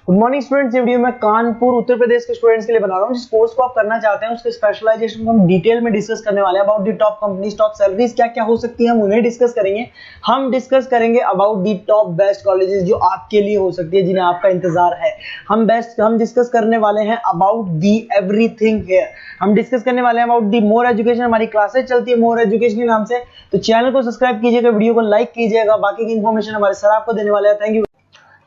Good morning students. ये video मैं कानपुर उत्तर प्रदेश के स्टूडेंट्स के लिए बना रहा हूँ। जिस कोर्स को आप करना चाहते हैं उसके स्पेशलाइजेशन को हम डिटेल में डिस्कस करने वाले हैं। About the top companies, top salaries क्या क्या हो सकती है, हम उन्हें डिस्कस करेंगे। हम डिस्कस करेंगे about the top best colleges जो आपके लिए हो सकती है, जिन्हें आपका इंतजार है। हम डिस्कस करने वाले हैं अबाउट दी एवरीथिंग हियर। हम डिस्कस करने वाले हैं अबाउट दी मोर एजुकेशन। हमारी क्लासेस चलती है मोर एजुकेशन के नाम से, तो चैनल को सब्सक्राइब कीजिएगा, वीडियो को लाइक कीजिएगा। बाकी की इन्फॉर्मेशन हमारे सर आपको देने वाले हैं। Thank you.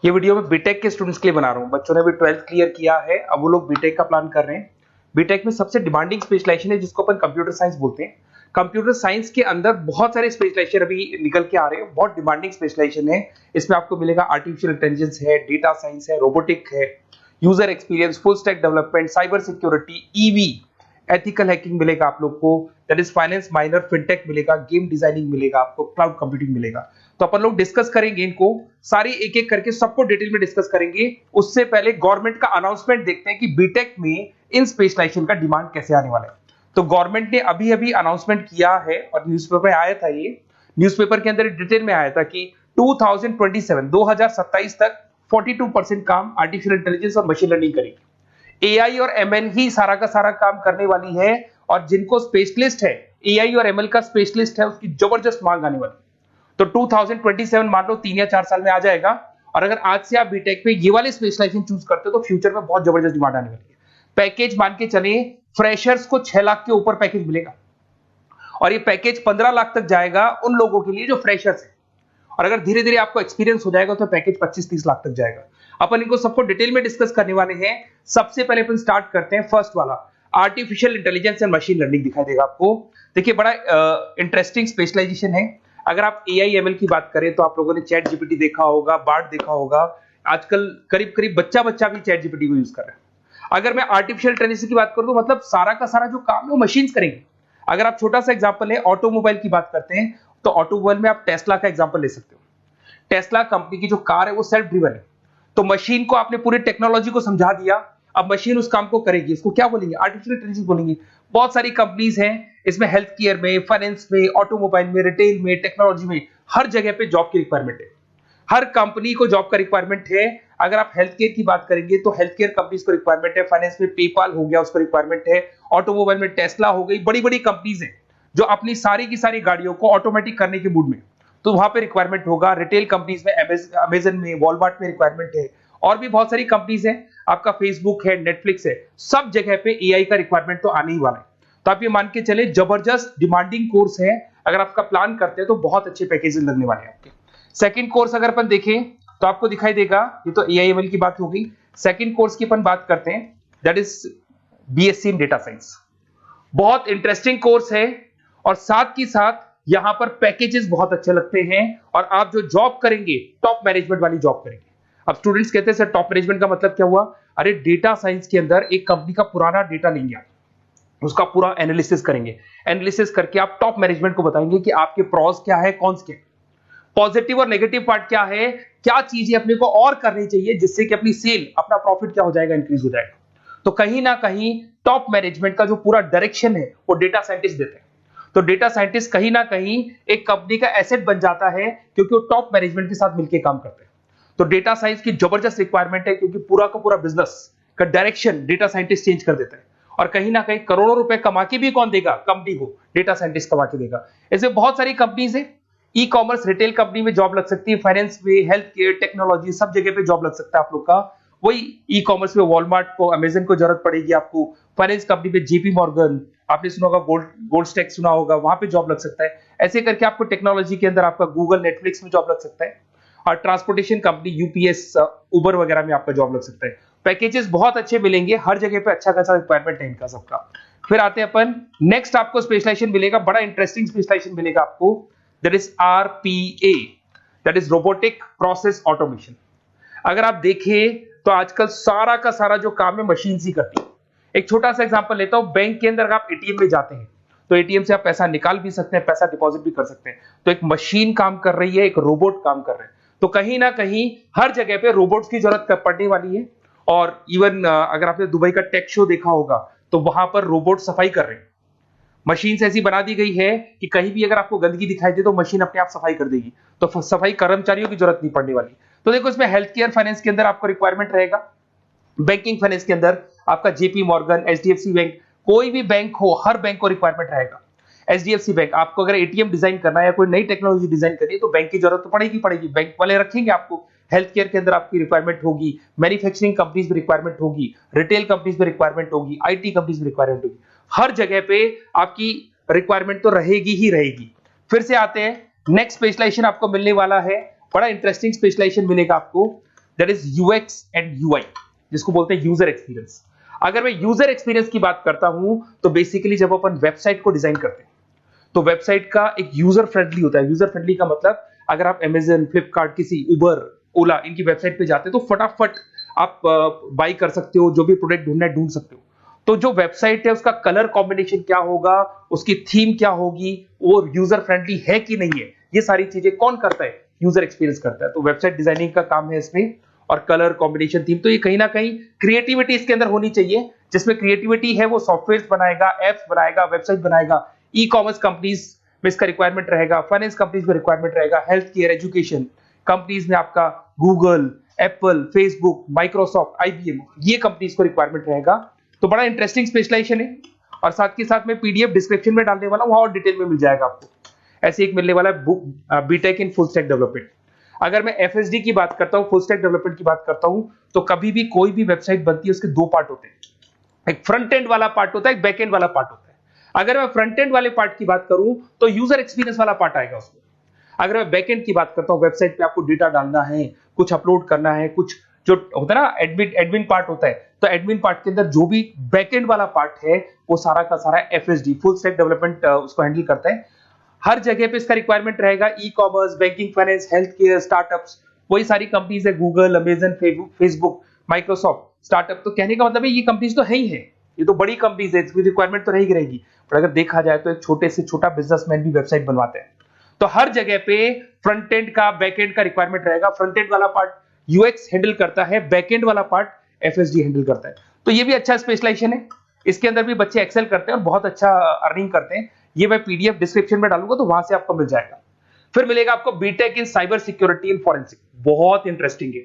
ये वीडियो मैं बीटेक के स्टूडेंट्स के लिए बना रहा हूँ। बच्चों ने भी 12th क्लियर किया है, अब वो लोग बीटेक का प्लान कर रहे हैं। बीटेक में सबसे डिमांडिंग स्पेशलाइजेशन है जिसको अपन कंप्यूटर साइंस बोलते हैं। कंप्यूटर साइंस के अंदर बहुत सारे स्पेशलाइजेशन अभी निकल के आ रहे हैं, बहुत डिमांडिंग स्पेशलाइजेशन है। इसमें आपको मिलेगा आर्टिफिशियल इंटेलिजेंस है, डेटा साइंस है, रोबोटिक है, user experience, full stack development, cyber security, EV, ethical hacking मिलेगा आप लोग को, that is finance minor, fintech मिलेगा, गेम डिजाइनिंग मिलेगा आपको, क्लाउड कंप्यूटिंग मिलेगा। तो अपन लोग डिस्कस करेंगे इनको सारी एक एक करके, सबको डिटेल में डिस्कस करेंगे। उससे पहले गवर्नमेंट का अनाउंसमेंट देखते हैं कि बीटेक में इन स्पेशलाइजेशन का डिमांड कैसे आने वाला है। तो गवर्नमेंट ने अभी अभी अनाउंसमेंट किया है और न्यूज़पेपर में आया था, ये न्यूज़पेपर के अंदर डिटेल में आया था कि 2027 तक 42% काम आर्टिफिशियल इंटेलिजेंस और मशीन लर्निंग करेगी। एआई और एमएल ही सारा का सारा काम करने वाली है, और जिनको स्पेशलिस्ट है, एआई और एमएल का स्पेशलिस्ट है, उसकी जबरदस्त मांग आने वाली है। तो 2027 मान लो 3 या 4 साल में आ जाएगा। और अगर आज से आप बीटेक पे ये वाले स्पेशलाइजेशन चूज करते हो तो फ्यूचर में बहुत जबरदस्त डिमांड आने वाली है। पैकेज मान के चले, फ्रेशर्स को 6 लाख के ऊपर पैकेज मिलेगा, और ये पैकेज 15 लाख तक जाएगा उन लोगों के लिए जो फ्रेशर्स है। और अगर धीरे धीरे आपको एक्सपीरियंस हो जाएगा तो पैकेज 25-30 लाख तक जाएगा। अपन इनको सबको डिटेल में डिस्कस करने वाले हैं। सबसे पहले अपन स्टार्ट करते हैं फर्स्ट वाला, artificial intelligence and machine learning दिखाई देगा आपको। देखिए बड़ा इंटरेस्टिंग स्पेशलाइजेशन है। अगर आप एआई एमएल की बात करें तो आप लोगों ने चैट जीपीटी देखा होगा, बार्ड देखा होगा। आजकल करीब करीब बच्चा भी चैट जीपीटी को यूज कर रहा है। अगर मैं आर्टिफिशियल इंटेलिजेंस की बात करूं तो मतलब सारा का सारा जो काम है वो मशीन्स करेंगे। अगर आप छोटा सा एग्जांपल है, ऑटोमोबाइल की बात करते हैं तो ऑटोमोबाइल में आप टेस्ला का एग्जांपल ले सकते हो। टेस्ला कंपनी की जो कार है वो सेल्फ ड्रिवन है। तो मशीन को आपने पूरी टेक्नोलॉजी को समझा दिया, अब मशीन उस काम को करेगी। इसको क्या बोलेंगे? आर्टिफिशियल इंटेलिजेंस बोलेंगे। बहुत सारी कंपनीज हैं इसमें, हेल्थ केयर में, फाइनेंस में, ऑटोमोबाइल में, रिटेल में, टेक्नोलॉजी में, हर जगह पे जॉब की रिक्वायरमेंट है। हर कंपनी को जॉब का रिक्वायरमेंट है। अगर आप हेल्थ केयर की बात करेंगे तो हेल्थ केयर कंपनीज को रिक्वायरमेंट है, फाइनेंस में पेपाल हो गया उसको रिक्वायरमेंट है, ऑटोमोबाइल में टेस्ला हो गई, बड़ी बड़ी कंपनीज हैं जो अपनी सारी की सारी गाड़ियों को ऑटोमेटिक करने के मूड में, तो वहां पे रिक्वायरमेंट होगा। रिटेल कंपनीज में अमेजन में, वॉलमार्ट में रिक्वायरमेंट है, और भी बहुत सारी कंपनीज हैं, आपका फेसबुक है, नेटफ्लिक्स है, सब जगह पे एआई का रिक्वायरमेंट तो आने ही वाला है। तो आप ये मान के चले जबरदस्त डिमांडिंग कोर्स है। अगर आपका प्लान करते हैं तो बहुत अच्छे पैकेजेस लगने वाले हैं आपके। सेकंड कोर्स अगर अपन देखें तो आपको दिखाई देगा, ये तो एआई एमएल की बात हो गई। सेकंड कोर्स की अपन बात करते हैं, that is BSc in data science. बहुत इंटरेस्टिंग कोर्स है, और साथ ही साथ यहां पर पैकेजेस बहुत अच्छे लगते हैं, और आप जो जॉब करेंगे टॉप मैनेजमेंट वाली जॉब करेंगे। अब स्टूडेंट्स कहते हैं सर टॉप मैनेजमेंट का मतलब क्या हुआ? अरे डेटा साइंस के अंदर एक कंपनी का पुराना डेटा लेंगे आप, उसका पूरा एनालिसिस करेंगे, एनालिसिस करके आप टॉप मैनेजमेंट को बताएंगे कि आपके प्रॉस क्या है, कॉन्स क्या है, पॉजिटिव और नेगेटिव पार्ट क्या है, क्या चीजें अपने को और करनी चाहिए जिससे कि अपनी सेल, अपना प्रॉफिट क्या हो जाएगा, इंक्रीज हो जाएगा। तो कहीं ना कहीं टॉप मैनेजमेंट का जो पूरा डायरेक्शन है वो डेटा साइंटिस्ट देते हैं। तो डेटा साइंटिस्ट कहीं ना कहीं एक कंपनी का एसेट बन जाता है, क्योंकि वो टॉप मैनेजमेंट के साथ मिलकर काम करते हैं। तो डेटा साइंस की जबरदस्त रिक्वायरमेंट है, क्योंकि पूरा का पूरा बिजनेस का डायरेक्शन डेटा साइंटिस्ट चेंज कर देता है। और कहीं ना कहीं करोड़ों रुपए कमा के भी कौन देगा? कंपनी को डेटा साइंटिस्ट कमा के देगा। ऐसे बहुत सारी कंपनीज है, ई कॉमर्स, रिटेल कंपनी में जॉब लग सकती है, फाइनेंस में, हेल्थ केयर, टेक्नोलॉजी, सब जगह पे जॉब लग सकता है आप लोग का। वही ई कॉमर्स में वॉलमार्ट को, अमेजन को जरूरत पड़ेगी आपको। फाइनेंस कंपनी में जेपी मॉर्गन, आपने सुना होगा, गोल्ड स्टैक सुना होगा, वहां पे जॉब लग सकता है। ऐसे करके आपको टेक्नोलॉजी के अंदर आपका गूगल, नेटफ्लिक्स में जॉब लग सकता है। और ट्रांसपोर्टेशन कंपनी, यूपीएस, उबर वगैरह में आपका जॉब लग सकता है। पैकेजेस बहुत अच्छे मिलेंगे, हर जगह पे अच्छा खासा रिक्वायरमेंट है इनका सबका। फिर आते हैं अपन नेक्स्ट, आपको स्पेशलाइजेशन मिलेगा, बड़ा इंटरेस्टिंग स्पेशलाइजेशन मिलेगा आपको, that is RPA, that is robotic process automation. अगर आप देखें तो आजकल सारा का सारा जो काम है मशीन ही करती है। एक छोटा सा एग्जांपल लेता हूं, बैंक के अंदर आप एटीएम में जाते हैं तो एटीएम से आप पैसा निकाल भी सकते हैं, पैसा डिपॉजिट भी कर सकते हैं। तो एक मशीन काम कर रही है, एक रोबोट काम कर रहे हैं। तो कहीं ना कहीं हर जगह पे रोबोट्स की जरूरत पड़ने वाली है। और इवन अगर आपने दुबई का टेक शो देखा होगा तो वहां पर रोबोट सफाई कर रहे हैं। मशीन ऐसी बना दी गई है कि कहीं भी अगर आपको गंदगी दिखाई दे तो मशीन अपने आप सफाई कर देगी, तो सफाई कर्मचारियों की जरूरत नहीं पड़ने वाली। तो देखो इसमें हेल्थ केयर फाइनेंस के अंदर आपको रिक्वायरमेंट रहेगा, बैंकिंग फाइनेंस के अंदर आपका जेपी मॉर्गन, एचडीएफसी बैंक, कोई भी बैंक हो, हर बैंक को रिक्वायरमेंट रहेगा। एचडीएफसी बैंक, आपको अगर एटीएम डिजाइन करना है या कोई नई टेक्नोलॉजी डिजाइन करनी है तो बैंक की जरूरत तो पड़ेगी, बैंक वाले रखेंगे आपको। हेल्थ केयर के अंदर आपकी रिक्वायरमेंट होगी, मैन्युफैक्चरिंग कंपनीज में रिक्वायरमेंट होगी, रिटेल कंपनीज में रिक्वायरमेंट होगी, आईटी कंपनीज में रिक्वायरमेंट होगी, हर जगह पे आपकी रिक्वायरमेंट तो रहेगी ही रहेगी। फिर से आते हैं नेक्स्ट स्पेशलाइजेशन आपको मिलने वाला है, बड़ा इंटरेस्टिंग स्पेशलाइजेशन मिलेगा आपको, that is UX and UI, जिसको बोलते हैं यूजर एक्सपीरियंस। अगर मैं यूजर एक्सपीरियंस की बात करता हूं तो बेसिकली जब अपन वेबसाइट को डिजाइन करते हैं तो वेबसाइट का एक यूजर फ्रेंडली होता है। यूजर फ्रेंडली का मतलब अगर आप अमेजन, फ्लिपकार्ट, किसी उबर, ओला इनकी वेबसाइट पे जाते हैं तो फटाफट आप बाई कर सकते हो, जो भी प्रोडक्ट ढूंढना है ढूंढ सकते हो। तो जो वेबसाइट है उसका कलर कॉम्बिनेशन क्या होगा, उसकी थीम क्या होगी, वो यूजर फ्रेंडली है कि नहीं है, ये सारी चीजें कौन करता है, यूजर एक्सपीरियंस करता है। तो वेबसाइट डिजाइनिंग का काम है इसमें, और कलर कॉम्बिनेशन, थीम, तो ये कहीं ना कहीं क्रिएटिविटी इसके अंदर होनी चाहिए। जिसमें क्रिएटिविटी है वो सॉफ्टवेयर बनाएगा, एप्स बनाएगा, वेबसाइट बनाएगा। ई कॉमर्स कंपनीज में इसका रिक्वायरमेंट रहेगा, फाइनेंस कंपनीज में रिक्वायरमेंट रहेगा, हेल्थ केयर, एजुकेशन कंपनीज में आपका Google, Apple, Facebook, Microsoft, IBM, ये कंपनीज को रिक्वायरमेंट रहेगा। तो बड़ा इंटरेस्टिंग स्पेशलाइजेशन है, और साथ के साथ में पीडीएफ डिस्क्रिप्शन में डालने वाला हूं, वहां और डिटेल में मिल जाएगा आपको। ऐसे एक मिलने वाला है BTech in full stack development. अगर मैं एफएसडी की बात करता हूं, फुल स्टैक डेवलपमेंट की बात करता हूं, तो कभी भी कोई भी वेबसाइट बनती है उसके दो पार्ट होते हैं, एक फ्रंट एंड वाला पार्ट होता है, एक बैक एंड वाला पार्ट होता है। अगर मैं फ्रंट एंड वाले पार्ट की बात करूं तो यूजर एक्सपीरियंस वाला पार्ट आएगा उसमें। अगर मैं बैक एंड की बात करता हूं, वेबसाइट पे आपको डेटा डालना है, कुछ अपलोड करना है, कुछ जो होता है ना एडमिन पार्ट होता है, तो एडमिन पार्ट के अंदर जो भी बैक एंड वाला पार्ट है वो सारा का सारा एफएसडी, फुल स्टैक डेवलपमेंट, उसको हैंडल करता है। हर जगह पे इसका रिक्वायरमेंट रहेगा। E commerce, banking, finance, health care, startups, वही सारी कंपनीज है, Google, Amazon, Facebook, Microsoft, startup. तो कहने का मतलब है ये कंपनीज तो है ही है, ये तो बड़ी कंपनीज है, इसकी रिक्वायरमेंट तो रहेगी। पर अगर देखा जाए तो एक छोटे से छोटा बिजनेसमैन भी वेबसाइट बनवाते हैं। तो हर जगह पे फ्रंट एंड का, बैक एंड का रिक्वायरमेंट रहेगा। फ्रंट एंड वाला पार्ट यूएक्स हैंडल करता है, बैक एंड वाला पार्ट एफएसडी हैंडल करता है। तो ये भी अच्छा स्पेशलाइजेशन है, इसके अंदर भी बच्चे एक्सेल करते हैं और बहुत अच्छा अर्निंग करते हैं। ये मैं पीडीएफ डिस्क्रिप्शन में डालूंगा तो वहां से आपको मिल जाएगा। फिर मिलेगा आपको BTech in cyber security and forensic, बहुत इंटरेस्टिंग है।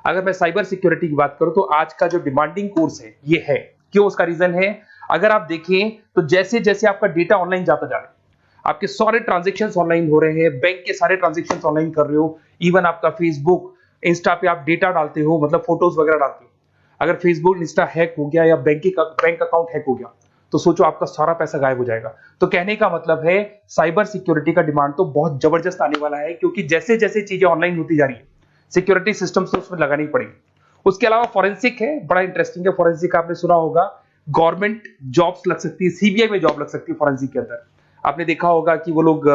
अगर मैं साइबर सिक्योरिटी की बात करूं तो आज का जो डिमांडिंग कोर्स है ये है। क्यों? उसका रीजन है, अगर आप देखें तो जैसे जैसे आपका डेटा ऑनलाइन जाता जा रहा है, आपके सारे ट्रांजेक्शंस ऑनलाइन हो रहे हैं, बैंक के सारे ट्रांजेक्शंस ऑनलाइन कर रहे हो, इवन आपका फेसबुक, इंस्टा पे आप डेटा डालते हो, मतलब फोटोज वगैरह डालते हो। अगर फेसबुक, इंस्टा हैक हो गया या बैंक अकाउंट हैक हो गया तो सोचो आपका सारा पैसा गायब हो जाएगा। तो कहने का मतलब है साइबर सिक्योरिटी का डिमांड तो बहुत जबरदस्त आने वाला है, क्योंकि जैसे जैसे चीजें ऑनलाइन होती जा रही है सिक्योरिटी सिस्टम से उसमें लगानी पड़ेगी। उसके अलावा फॉरेंसिक है, बड़ा इंटरेस्टिंग है। फॉरेंसिक आपने सुना होगा, गवर्नमेंट जॉब्स लग सकती है, सीबीआई में जॉब लग सकती है फॉरेंसिक के अंदर। आपने देखा होगा कि वो लोग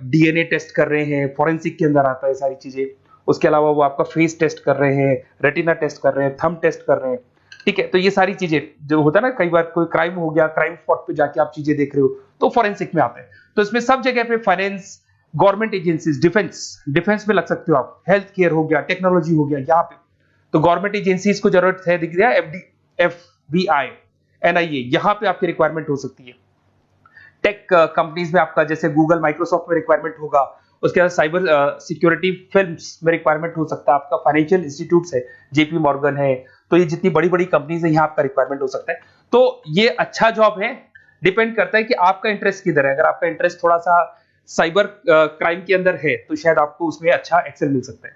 डीएनए टेस्ट कर रहे हैं, फॉरेंसिक के अंदर आता है सारी चीजें। उसके अलावा वो आपका फेस टेस्ट कर रहे हैं, रेटिना टेस्ट कर रहे हैं, थंब टेस्ट कर रहे हैं, ठीक है। तो ये सारी चीजें जो होता है ना, कई बार कोई क्राइम हो गया, क्राइम स्पॉट पे जाके आप चीजें देख रहे हो तो फॉरेंसिक में आता है। तो इसमें सब जगह पे फाइनेंस, गवर्नमेंट एजेंसीज, डिफेंस में लग सकते हो आप, हेल्थ केयर हो गया, टेक्नोलॉजी हो गया, यहाँ पे तो गवर्नमेंट एजेंसीज को जरूरत है, दिख गया एफबीआई, एनआईए, यहाँ पे आपकी रिक्वायरमेंट हो सकती है। टेक कंपनीज में आपका जैसे गूगल, माइक्रोसॉफ्ट में रिक्वायरमेंट होगा। उसके बाद साइबर सिक्योरिटी फिल्म्स में रिक्वायरमेंट हो सकता है आपका, फाइनेंशियल इंस्टीट्यूट्स है, जेपी मॉर्गन है, तो ये जितनी बड़ी बड़ी कंपनीज है यहाँ आपका रिक्वायरमेंट हो सकता है। तो ये अच्छा जॉब है, डिपेंड करता है कि आपका इंटरेस्ट किधर है। अगर आपका इंटरेस्ट थोड़ा सा साइबर क्राइम के अंदर है तो शायद आपको उसमें अच्छा एक्सेल मिल सकता है।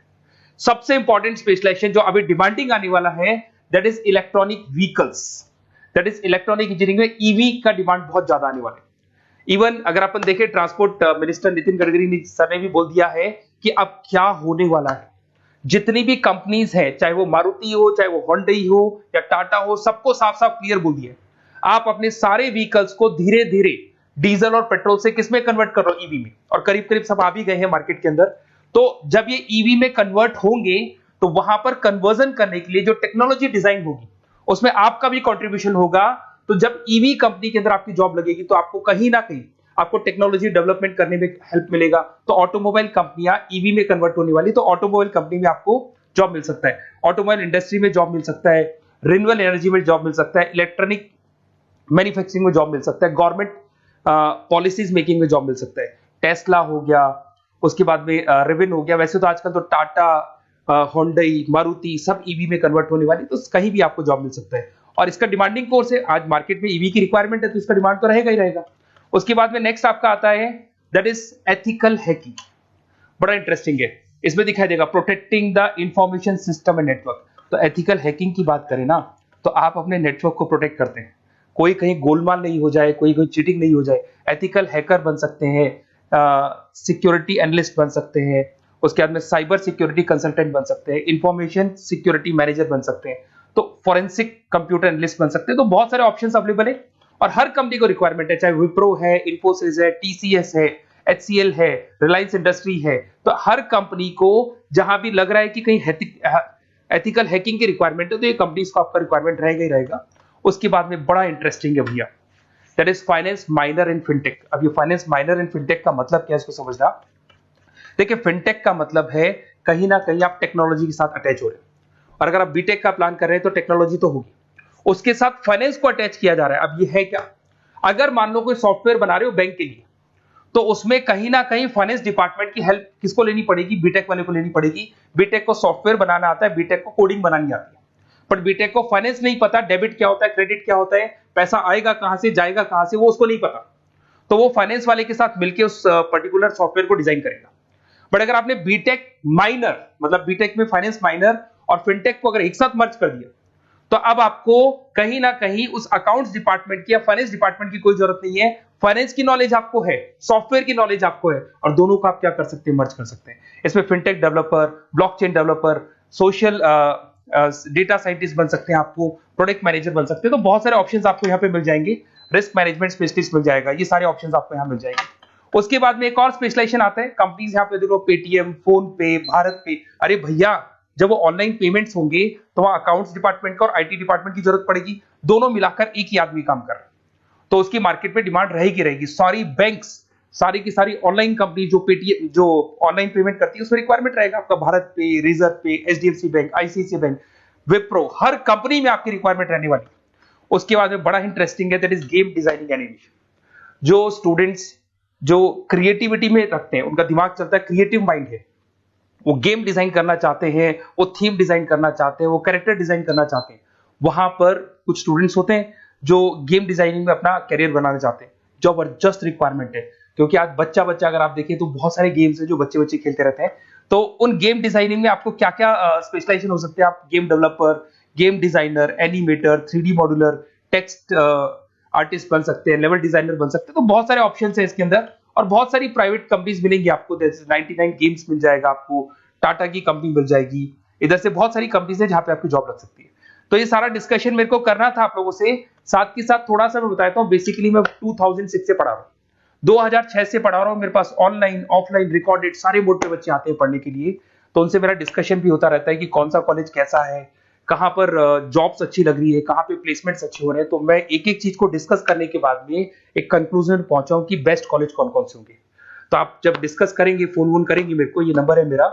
सबसे इंपॉर्टेंट स्पेशलाइजेशन जो अभी डिमांडिंग आने वाला है, that is electronic vehicles, that is electronic engineering में ईवी का डिमांड बहुत ज्यादा आने वाला है। इवन अगर अपन देखें, transport minister Nitin Gadkari sir ने भी बोल दिया है कि अब क्या होने वाला है, जितनी भी कंपनीज है, चाहे वो मारुति हो, चाहे वो होंडई हो या टाटा हो, सबको साफ साफ क्लियर बोल दिया, आप अपने सारे व्हीकल्स को धीरे धीरे डीजल और पेट्रोल से किसमें कन्वर्ट कर रहे हो, ईवी में। और करीब करीब सब आ भी गए हैं मार्केट के अंदर। तो जब ये ईवी में कन्वर्ट होंगे तो वहां पर कन्वर्जन करने के लिए जो टेक्नोलॉजी डिजाइन होगी उसमें आपका भी कंट्रीब्यूशन होगा। तो जब ईवी कंपनी के अंदर आपकी जॉब लगेगी तो आपको कहीं ना कहीं आपको टेक्नोलॉजी डेवलपमेंट करने में हेल्प मिलेगा। तो ऑटोमोबाइल कंपनियां ईवी में कन्वर्ट होने वाली, तो ऑटोमोबाइल कंपनी में आपको जॉब मिल सकता है, ऑटोमोबाइल इंडस्ट्री में जॉब मिल सकता है, रिन्यूएबल एनर्जी में जॉब मिल सकता है, इलेक्ट्रॉनिक मैन्युफैक्चरिंग में जॉब मिल सकता है, गवर्नमेंट पॉलिसीज मेकिंग में जॉब मिल सकता है, टेस्ला हो गया, उसके बाद में रिविन हो गया। वैसे तो आजकल तो टाटा, होंडई, मारुति सब ईवी में कन्वर्ट होने वाली, तो कहीं भी आपको जॉब मिल सकता है। और इसका डिमांडिंग कोर्स है, आज मार्केट में ईवी की रिक्वायरमेंट है तो इसका डिमांड तो रहेगा ही रहेगा। उसके बाद में नेक्स्ट आपका आता है दैट इज एथिकल हैकिंग। बड़ा इंटरेस्टिंग है, इसमें दिखाई देगा protecting the information system and network. तो एथिकल हैकिंग की बात करें ना, तो आप अपने नेटवर्क को प्रोटेक्ट करते हैं, कोई कहीं गोलमाल नहीं हो जाए, कोई चीटिंग नहीं हो जाए। एथिकल हैकर बन सकते हैं, सिक्योरिटी एनालिस्ट बन सकते हैं, उसके बाद में साइबर सिक्योरिटी कंसल्टेंट बन सकते हैं, इंफॉर्मेशन सिक्योरिटी मैनेजर बन सकते हैं, तो फॉरेंसिक कंप्यूटर एनालिस्ट बन सकते हैं। तो बहुत सारे ऑप्शंस अवेलेबल है और हर कंपनी को रिक्वायरमेंट है, चाहे विप्रो है, इन्फोसिस है, टीसीएस है, HCL है, रिलायंस इंडस्ट्री है। तो हर कंपनी को जहां भी लग रहा है कि कहीं एथिकल हैकिंग की रिक्वायरमेंट है तो ये कंपनीज को आपका रिक्वायरमेंट रहेगा ही रहेगा। उसके बाद में बड़ा इंटरेस्टिंग है भैया, that is finance minor in fintech. अब ये फाइनेंस माइनर इन फिनटेक का मतलब क्या है इसको समझना। देखिए, फिनटेक का मतलब है कहीं ना कहीं आप टेक्नोलॉजी के साथ अटैच हो रहे हैं, और अगर आप बीटेक का प्लान कर रहे हैं तो टेक्नोलॉजी तो होगी, उसके साथ फाइनेंस को अटैच किया जा रहा है। अब ये है क्या, अगर मान लो कोई सॉफ्टवेयर बना रहे हो बैंक के लिए, तो उसमें कहीं ना कहीं फाइनेंस डिपार्टमेंट की हेल्प किसको लेनी पड़ेगी, बीटेक वाले को लेनी पड़ेगी। बीटेक को सॉफ्टवेयर बनाना आता है, बीटेक को कोडिंग बनानी आती है, पर बीटेक को फाइनेंस नहीं पता, डेबिट क्या होता है, क्रेडिट क्या होता है, पैसा आएगा कहां से, जाएगा कहां से, वो उसको नहीं पता। तो वो फाइनेंस वाले के साथ मिलकर उस पर्टिकुलर सॉफ्टवेयर को डिजाइन करेगा। बट अगर आपने बीटेक माइनर, मतलब बीटेक में फाइनेंस माइनर और फिनटेक को अगर एक साथ मर्ज कर दिया, तो अब आपको कहीं ना कहीं उस अकाउंट्स डिपार्टमेंट की या फाइनेंस डिपार्टमेंट की कोई जरूरत नहीं है। फाइनेंस की नॉलेज आपको है, सॉफ्टवेयर की नॉलेज आपको है, और दोनों को आप क्या कर सकते हैं, मर्ज कर सकते हैं। इसमें fintech developer, blockchain developer, social data scientist बन सकते हैं, आपको प्रोडक्ट मैनेजर बन सकते हैं। तो बहुत सारे ऑप्शंस आपको यहाँ पे मिल जाएंगे, रिस्क मैनेजमेंट स्पेशलिस्ट मिल जाएगा, ये सारे ऑप्शंस आपको यहाँ मिल जाएंगे। उसके बाद में एक और स्पेशलाइजेशन आता है, कंपनीज यहाँ पे देखो पेटीएम, फोन पे, भारत पे। अरे भैया, जब वो ऑनलाइन पेमेंट्स होंगे तो वहां अकाउंट्स डिपार्टमेंट का और आईटी डिपार्टमेंट की जरूरत पड़ेगी, दोनों मिलाकर एक ही आदमी काम कर रहा है, तो उसकी मार्केट में डिमांड रहेगी रहेगी। सारी बैंक्स, सारी की सारी ऑनलाइन कंपनी जो पेटीएम, जो ऑनलाइन पेमेंट करती है, उसमें रिक्वायरमेंट रहेगा आपका। Bharat pay, reserve pay, HDFC bank, ICICI bank, Wipro, हर कंपनी में आपकी रिक्वायरमेंट रहने वाली है। उसके बाद में बड़ा इंटरेस्टिंग है, that is game designing animation. जो स्टूडेंट्स जो क्रिएटिविटी में रखते हैं, उनका दिमाग चलता है, क्रिएटिव माइंड है, वो गेम डिजाइन करना चाहते हैं, वो थीम डिजाइन करना चाहते हैं, वो कैरेक्टर डिजाइन करना चाहते हैं, वहां पर कुछ स्टूडेंट्स होते हैं जो गेम डिजाइनिंग में अपना करियर बनाना चाहते हैं। जबरदस्त रिक्वायरमेंट है, क्योंकि आज बच्चा अगर आप देखें तो बहुत सारे गेम्स हैं जो बच्चे खेलते रहते हैं। तो उन गेम डिजाइनिंग में आपको क्या क्या स्पेशलाइजेशन हो सकते हैं, आप game developer, game designer, animator, 3D modular, text artist बन सकते हैं, लेवल डिजाइनर बन सकते हैं। तो बहुत सारे ऑप्शंस हैं इसके अंदर, और बहुत सारी प्राइवेट कंपनीज मिलेंगी आपको, जैसे 99 गेम्स मिल जाएगा आपको, टाटा की कंपनी मिल जाएगी, इधर से बहुत सारी कंपनीज है जहां पे आपकी जॉब लग सकती है। तो ये सारा डिस्कशन मेरे को करना था आप लोगों से, साथ के साथ थोड़ा सा मैं बताता हूँ। बेसिकली मैं 2006 से पढ़ा रहा हूँ, 2006 से पढ़ा रहा हूँ। मेरे पास ऑनलाइन, ऑफलाइन, रिकॉर्डेड सारे मोड पे बच्चे आते हैं पढ़ने के लिए, तो उनसे मेरा डिस्कशन भी होता रहता है कि कौन सा कॉलेज कैसा है, कहां पर जॉब्स अच्छी लग रही है, कहां पे प्लेसमेंट्स अच्छे हो रहे हैं। तो मैं एक एक चीज को डिस्कस करने के बाद में एक कंक्लूजन पहुंचा हूं कि बेस्ट कॉलेज कौन कौन से होंगे। तो आप जब डिस्कस करेंगे, फोन करेंगे मेरे को, ये नंबर है मेरा,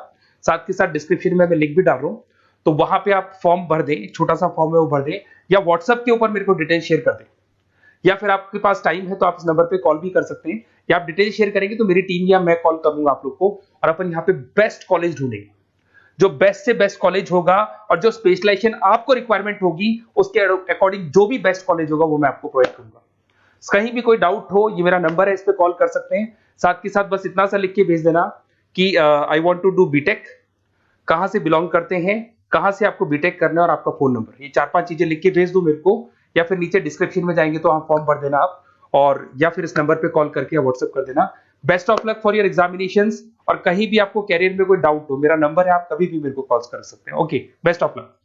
साथ के साथ डिस्क्रिप्शन में मैं लिंक भी डाल रहा हूँ, तो वहां पे आप फॉर्म भर दें, एक छोटा सा फॉर्म है वो भर दें, या व्हाट्सएप के ऊपर मेरे को डिटेल शेयर कर दें, या फिर आपके पास टाइम है तो आप इस नंबर पे कॉल भी कर सकते हैं, या आप डिटेल शेयर करेंगे तो मेरी टीम या मैं कॉल करूंगा आप लोग को, और अपन यहाँ पे बेस्ट कॉलेज ढूंढेंगे। जो बेस्ट से बेस्ट कॉलेज होगा और जो स्पेशलाइजेशन आपको रिक्वायरमेंट होगी उसके अकॉर्डिंग जो भी बेस्ट कॉलेज होगा वो मैं आपको प्रोवाइड करूंगा। कहीं भी कोई डाउट हो, ये मेरा नंबर है, इस पे कॉल कर सकते हैं। साथ के साथ बस इतना सा लिख के भेज देना कि I want to do BTech, कहां से बिलोंग करते हैं, कहां से आपको बीटेक करना है, और आपका फोन नंबर, ये 4-5 चीजें लिख के भेज दो मेरे को, या फिर नीचे डिस्क्रिप्शन में जाएंगे तो आप फॉर्म भर देना आप, और या फिर इस नंबर पे कॉल करके या व्हाट्सएप कर देना। Best of luck for your examinations, और कहीं भी आपको कैरियर में कोई डाउट हो, मेरा नंबर है, आप कभी भी मेरे को कॉल कर सकते हैं। Okay, best of luck.